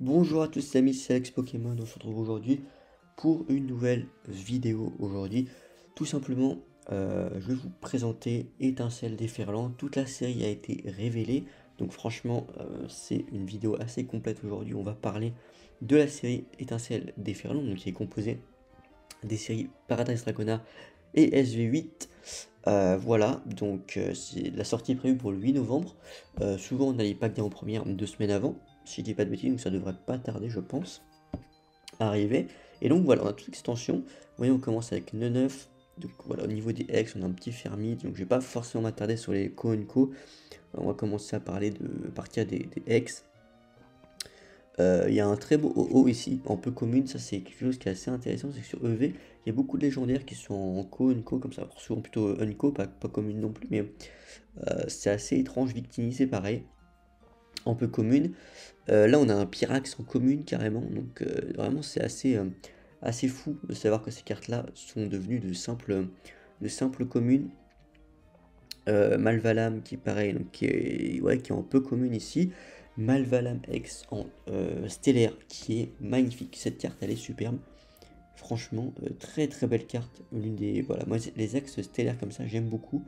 Bonjour à tous les amis, c'est Alex Pokémon, on se retrouve aujourd'hui pour une nouvelle vidéo aujourd'hui. Tout simplement, je vais vous présenter Étincelle déferlant. Toute la série a été révélée, donc franchement, c'est une vidéo assez complète aujourd'hui. On va parler de la série Étincelle déferlant, donc qui est composée des séries Paradise Dracona et SV8. Voilà, donc la sortie est prévue pour le 8 novembre. Souvent on a les packs en première 2 semaines avant, si je dis pas de bêtises, donc ça devrait pas tarder, je pense, à arriver. Et donc voilà, on a toute l'extension. Vous voyez, on commence avec 9. Donc voilà, au niveau des ex, on a un petit fermite, donc je vais pas forcément m'attarder sur les co and co. On va commencer à partir des ex. Il y a un très beau OO ici, en peu commune, ça c'est quelque chose qui est assez intéressant, c'est que sur EV, il y a beaucoup de légendaires qui sont en co, unco, comme ça, souvent plutôt unco, pas commune non plus, mais c'est assez étrange, victimisé pareil, en peu commune. Là on a un Pyrax en commune carrément, donc vraiment c'est assez fou de savoir que ces cartes-là sont devenues de simples communes. Malvalam qui pareil, donc qui est en peu commune ici. Malvalam X en stellaire qui est magnifique. Cette carte elle est superbe. Franchement, très très belle carte. L'une des. Voilà, moi les ex stellaires comme ça j'aime beaucoup.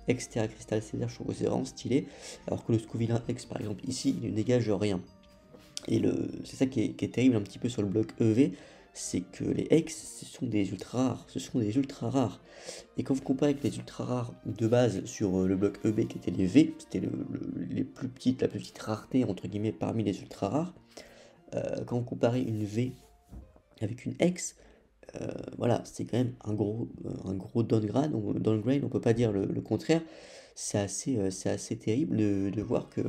Ex Terra Crystal Stellaire, je trouve que c'est vraiment stylé. Alors que le Scovillain X par exemple ici, il ne dégage rien. Et c'est ça qui est terrible un petit peu sur le bloc EV, c'est que les X, ce sont des ultra rares. Ce sont des ultra rares. Et quand vous comparez avec les ultra rares de base sur le bloc EB qui étaient les V, c'était la plus petite rareté entre guillemets parmi les ultra rares. Quand vous comparez une V avec une X, voilà, c'est quand même un gros downgrade, on peut pas dire le contraire. C'est assez terrible de voir que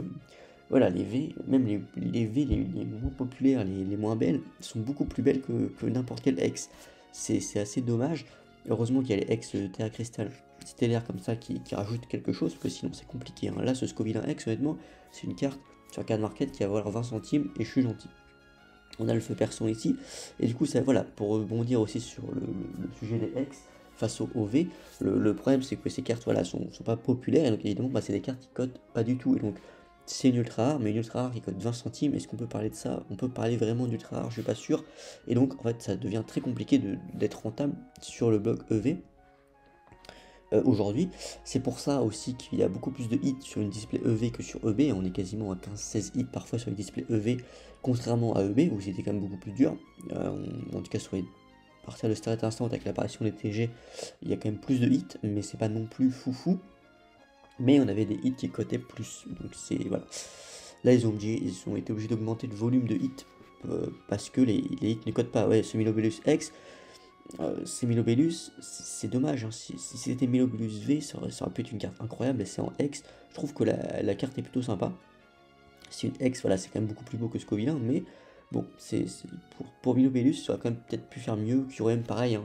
voilà, les V, même les V les moins populaires, les moins belles, sont beaucoup plus belles que n'importe quel X. C'est assez dommage. Heureusement qu'il y a les X Terra Crystal stellaire comme ça qui rajoutent quelque chose, parce que sinon c'est compliqué, hein. Là, ce Scovillain X, honnêtement, c'est une carte sur Card Market qui va valoir 20 centimes et je suis gentil. On a le feu perçant ici, et du coup, ça, voilà, pour rebondir aussi sur le sujet des X face au V, le problème c'est que ces cartes voilà, sont pas populaires, et donc évidemment, bah, c'est des cartes qui cotent pas du tout, et donc c'est une ultra rare, mais une ultra rare qui cote 20 centimes, est-ce qu'on peut parler de ça? On peut parler vraiment d'ultra rare, je suis pas sûr, et donc en fait, ça devient très compliqué d'être rentable sur le bloc EV. Aujourd'hui. C'est pour ça aussi qu'il y a beaucoup plus de hits sur une display EV que sur EB. On est quasiment à 15-16 hits parfois sur les displays EV, contrairement à EB où c'était quand même beaucoup plus dur. En tout cas, sur les partir de Start Instant avec l'apparition des TG, il y a quand même plus de hits, mais c'est pas non plus foufou. Mais on avait des hits qui cotaient plus. Donc c'est voilà. Là, ils ont été obligés d'augmenter le volume de hits parce que les hits ne cotent pas. Ouais, ce Milobellus X. C'est Milobellus, c'est dommage, hein. Si c'était Milobellus V, ça aurait pu être une carte incroyable, et c'est en X. Je trouve que la carte est plutôt sympa. C'est une X, voilà, c'est quand même beaucoup plus beau que Scovillain, mais bon, pour Milobellus, ça aurait quand même peut-être pu faire mieux. Kyurem, pareil, hein,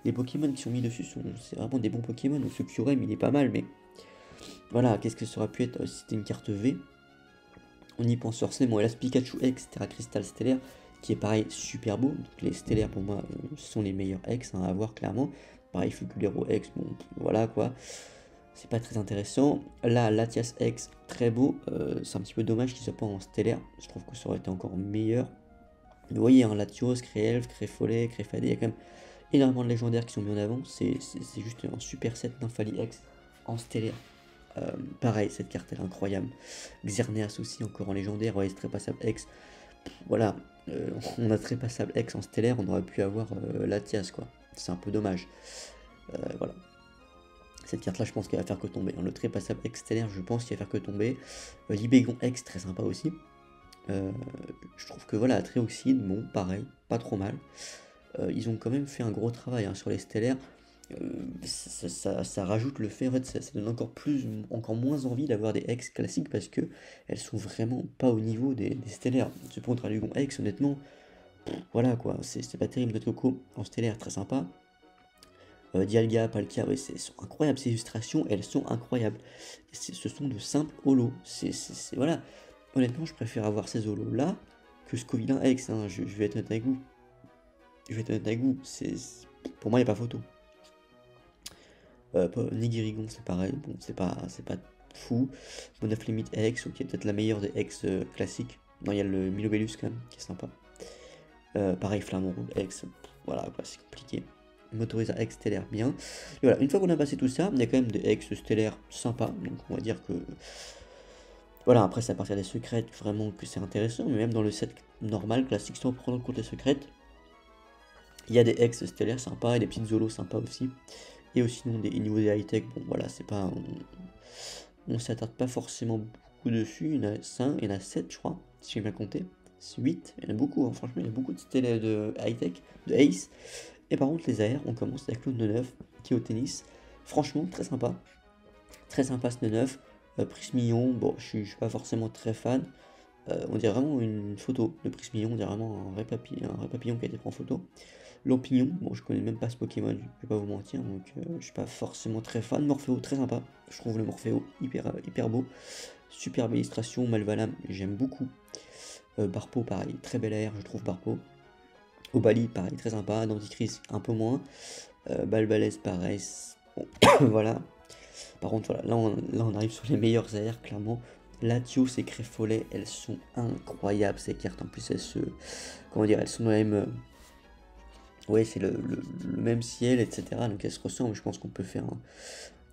les Pokémon qui sont mis dessus, c'est vraiment des bons Pokémon. Donc ce Kyurem, il est pas mal, mais voilà, qu'est-ce que ça aurait pu être si c'était une carte V? On y pense forcément. Et là, Pikachu X, Terra Crystal Stellaire, qui est pareil, super beau. Donc, les stellaires, pour moi, sont les meilleurs X, hein, à voir clairement. Pareil, Fulgulero X, bon, voilà quoi. C'est pas très intéressant. Là, Latias X, très beau. C'est un petit peu dommage qu'il soit pas en stellaire. Je trouve que ça aurait été encore meilleur. Vous voyez, hein, Latios, Créelf, Créfollet, Créfadé, il y a quand même énormément de légendaires qui sont mis en avant. C'est juste un super set Nymphali X en stellaire. Pareil, cette carte elle est incroyable. Xerneas aussi, encore en légendaire. Ouais, Trépassable X. Voilà, on a Trépassable X en stellaire, on aurait pu avoir Latias, quoi. C'est un peu dommage. Voilà. Cette carte là, je pense qu'elle va faire que tomber, hein. Le Trépassable X stellaire, je pense qu'il va faire que tomber. Libégon X, très sympa aussi. Je trouve que voilà, Tréoxyde, bon, pareil, pas trop mal. Ils ont quand même fait un gros travail, hein, sur les stellaires. Ça rajoute le fait, en fait, ça donne encore moins envie d'avoir des X classiques parce que elles sont vraiment pas au niveau des stellaires. Ce pour Dragon X, honnêtement, voilà quoi, c'est pas terrible. Notre Coco en stellaire, très sympa. Dialga, Palkia, ouais, sont incroyables, ces illustrations, elles sont incroyables. Ce sont de simples holos. Voilà, honnêtement, je préfère avoir ces holos là que Scovillain X, hein. Je vais être honnête avec vous. Je vais être honnête avec vous, pour moi, il n'y a pas photo. Nigirigon, c'est pareil, bon, c'est pas fou. Bonaf Limite X, ok, peut-être la meilleure des X classiques. Non, il y a le Milobellus quand même, qui est sympa. Pareil, Flamant Rouge, X, voilà, quoi, c'est compliqué. Motorisa X stellaire, bien. Et voilà, une fois qu'on a passé tout ça, il y a quand même des X stellaires sympas, donc on va dire que... Voilà, après c'est à partir des secrètes vraiment que c'est intéressant, mais même dans le set normal, classique, sans prendre en compte les secrètes, il y a des X stellaires sympas et des petites zolos sympas aussi. Et aussi sinon des niveau des high-tech, bon voilà, c'est pas... On s'attarde pas forcément beaucoup dessus, il y en a 5, il y en a 7 je crois, si j'ai bien compté. 8, il y en a beaucoup, hein. Franchement il y a beaucoup de stellaires de high-tech, de Ace. Et par contre les AR, on commence avec le 9 qui est au tennis. Franchement très sympa ce 9. Prismillon, bon je suis pas forcément très fan. On dirait vraiment une photo de Prismillon, on dirait vraiment un vrai papillon qui a été pris en photo. Lampignon, bon je connais même pas ce Pokémon, je vais pas vous mentir, donc je suis pas forcément très fan. Morpheo, très sympa, je trouve le Morpheo hyper beau. Superbe illustration, Malvalam, j'aime beaucoup. Barpo, pareil, très bel air, je trouve Barpo. Obali, pareil, très sympa. Denticris, un peu moins. Balbalès, pareil. Bon, voilà. Par contre, voilà, là on arrive sur les meilleurs airs, clairement. Latios et Créfolet, elles sont incroyables ces cartes. En plus, elles se. Comment dire, elles sont dans la même. Ouais, c'est le même ciel, etc. Donc elles se ressemblent. Je pense qu'on peut faire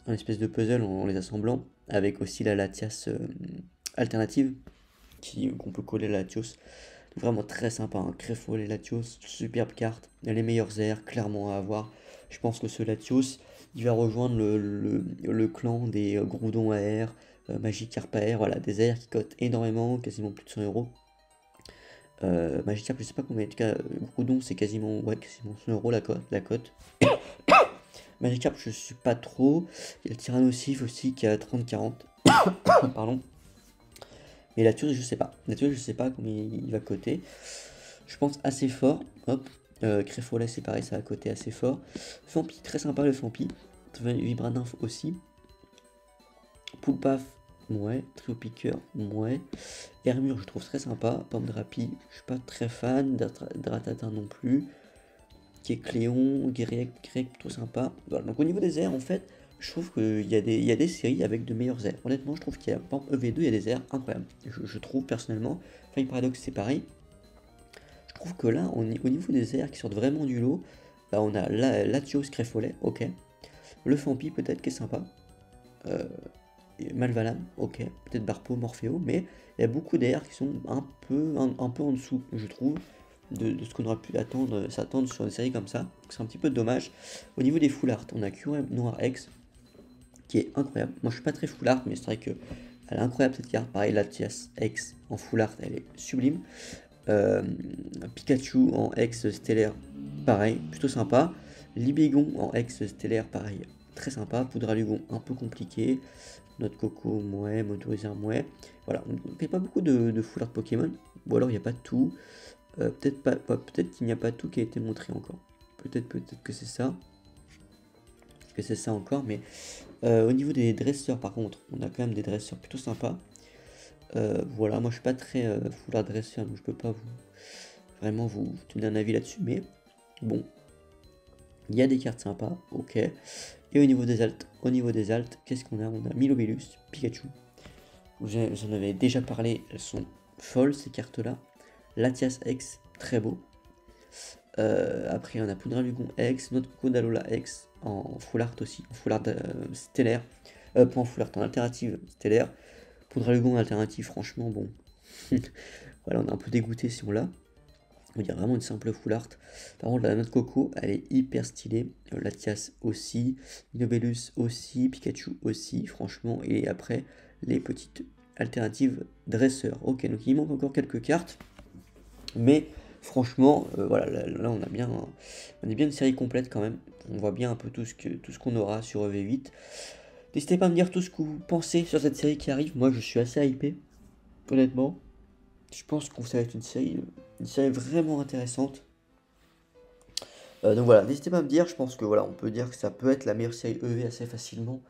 un espèce de puzzle en les assemblant. Avec aussi la Latias alternative qu'on peut coller à Latios. Vraiment très sympa, hein. Créfolet, Latios, superbe carte. Les meilleurs airs, clairement à avoir. Je pense que ce Latios, il va rejoindre le clan des Groudon AR, Magikarp AR, voilà, des airs qui cotent énormément, quasiment plus de 100 euros. Magikarp, je sais pas combien, en tout cas, Groudon, c'est quasiment 100 euros la cote. Magikarp, je suis pas trop. Il y a le Tyrannosif aussi qui est à 30-40. Pardon. Mais Latios, je sais pas. Latios, je sais pas combien il va coter. Je pense assez fort. Hop. Créfolet, c'est pareil, ça va coter assez fort. Fampi, très sympa le Fampi. Vibrannymph aussi. Poulpaf, ouais. Trio Piqueur, ouais. Hermure, je trouve très sympa. Pomme Drapi, je suis pas très fan. Dratatin non plus. Kécléon, Guérec, plutôt sympa. Voilà. Donc au niveau des airs, en fait, je trouve qu'il y a des séries avec de meilleurs airs. Honnêtement, je trouve qu'il y a, par exemple, EV2, il y a des airs incroyables. Je trouve personnellement. Fine Paradox, c'est pareil. Je trouve que là, au niveau des airs qui sortent vraiment du lot, bah, on a Latios, Créfolet, ok. Le Fampi, peut-être, qui est sympa. Malvalam, ok. Peut-être Barpo, Morpheo, mais il y a beaucoup d'airs qui sont un peu en dessous, je trouve, de ce qu'on aurait pu s'attendre sur une série comme ça. C'est un petit peu dommage. Au niveau des full art, on a QM Noir X, qui est incroyable. Moi, je suis pas très full art, mais c'est vrai que elle est incroyable cette carte. Pareil, Latias X en full art, elle est sublime. Pikachu en ex stellaire, pareil, plutôt sympa. Libégon en ex stellaire, pareil, très sympa. Poudralugon, un peu compliqué. Notre Coco, mouais. Motoriseur, mouais. Voilà, on ne fait pas beaucoup de full art Pokémon. Ou alors il n'y a pas tout. Peut-être qu'il n'y a pas tout qui a été montré encore. Peut-être que c'est ça. Que c'est ça encore, mais au niveau des dresseurs, par contre, on a quand même des dresseurs plutôt sympas. Voilà, moi je suis pas très full art dresseur, donc je peux pas vraiment vous donner un avis là-dessus, mais bon, il y a des cartes sympas, ok. Et au niveau des altes, qu'est-ce qu'on a? On a Milobellus, Pikachu. J'en avais déjà parlé, elles sont folles ces cartes-là. Latias X, très beau. Après on a Poudralugon X, notre Kodalola X en full art aussi, en full art stellaire, pas en full art, en alternative stellaire. Poudralugon alternative, franchement, bon, voilà, on est un peu dégoûté si on l'a. On dirait vraiment une simple full art. Par contre, la note Coco, elle est hyper stylée. Latias aussi, Nobelus aussi, Pikachu aussi, franchement. Et après, les petites alternatives dresseurs. Ok, donc il manque encore quelques cartes. Mais franchement, voilà, là on est bien une série complète quand même. On voit bien un peu tout ce qu'on aura sur EV8. N'hésitez pas à me dire tout ce que vous pensez sur cette série qui arrive. Moi, je suis assez hypé, honnêtement. Je pense que ça va être une série vraiment intéressante. Donc voilà, n'hésitez pas à me dire. Je pense que voilà, on peut dire que ça peut être la meilleure série EV assez facilement,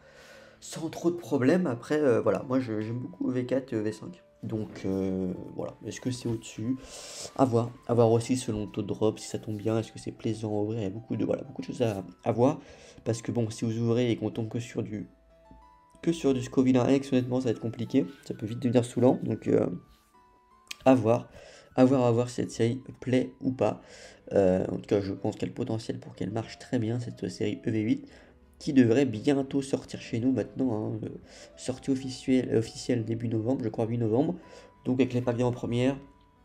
sans trop de problèmes. Après, voilà, moi j'aime beaucoup EV4 et EV5. Donc voilà, est-ce que c'est au-dessus? À voir. À voir aussi selon le taux de drop, si ça tombe bien, est-ce que c'est plaisant à ouvrir? Il y a beaucoup de choses à voir. Parce que bon, si vous ouvrez et qu'on tombe que sur du Scoville 1X, honnêtement, ça va être compliqué. Ça peut vite devenir saoulant. Donc À voir, à voir si cette série plaît ou pas. En tout cas, je pense qu'elle a le potentiel pour qu'elle marche très bien, cette série EV8, qui devrait bientôt sortir chez nous maintenant, hein, sortie officielle début novembre, je crois 8 novembre. Donc avec les pavillons en première,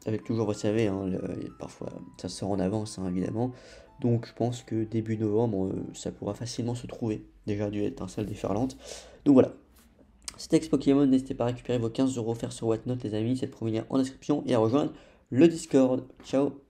avec toujours, vous savez, hein, parfois ça sort en avance, hein, évidemment. Donc je pense que début novembre, ça pourra facilement se trouver. Déjà dû être un salle déferlante. Donc voilà. C'était Ex Pokémon, n'hésitez pas à récupérer vos 15 € offerts sur Whatnot les amis, c'est le premier lien en description et à rejoindre le Discord. Ciao